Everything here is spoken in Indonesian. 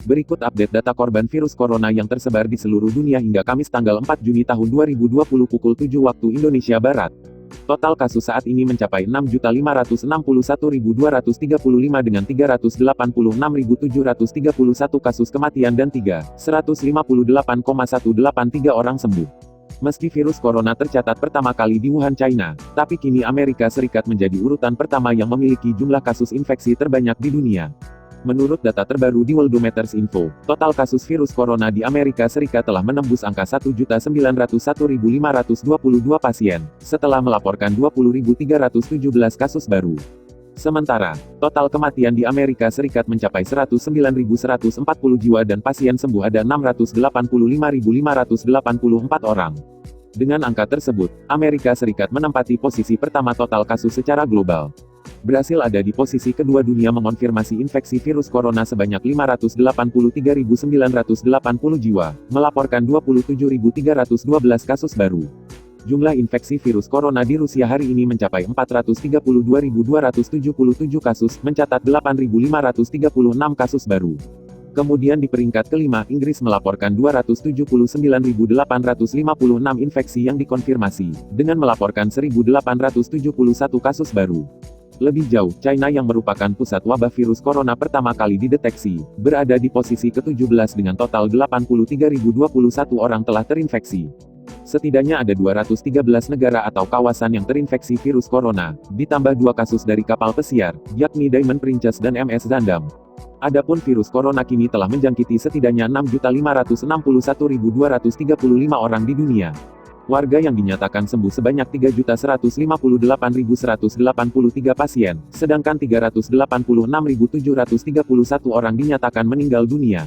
Berikut update data korban virus corona yang tersebar di seluruh dunia hingga Kamis tanggal 4 Juni tahun 2020 pukul 7 waktu Indonesia Barat. Total kasus saat ini mencapai 6.561.235 dengan 386.731 kasus kematian dan 158,183 orang sembuh. Meski virus corona tercatat pertama kali di Wuhan, China, tapi kini Amerika Serikat menjadi urutan pertama yang memiliki jumlah kasus infeksi terbanyak di dunia. Menurut data terbaru di Worldometers Info, total kasus virus corona di Amerika Serikat telah menembus angka 1.901.522 pasien, setelah melaporkan 20.317 kasus baru. Sementara, total kematian di Amerika Serikat mencapai 109.140 jiwa dan pasien sembuh ada 685.584 orang. Dengan angka tersebut, Amerika Serikat menempati posisi pertama total kasus secara global. Brasil ada di posisi kedua dunia mengonfirmasi infeksi virus corona sebanyak 583.980 jiwa, melaporkan 27.312 kasus baru. Jumlah infeksi virus corona di Rusia hari ini mencapai 432.277 kasus, mencatat 8.536 kasus baru. Kemudian di peringkat kelima, Inggris melaporkan 279.856 infeksi yang dikonfirmasi, dengan melaporkan 1.871 kasus baru. Lebih jauh, China yang merupakan pusat wabah virus corona pertama kali dideteksi, berada di posisi ke-17 dengan total 83.021 orang telah terinfeksi. Setidaknya ada 213 negara atau kawasan yang terinfeksi virus corona, ditambah 2 kasus dari kapal pesiar, yakni Diamond Princess dan MS Zandam. Adapun virus corona kini telah menjangkiti setidaknya 6.561.235 orang di dunia. Warga yang dinyatakan sembuh sebanyak 3.158.183 pasien, sedangkan 386.731 orang dinyatakan meninggal dunia.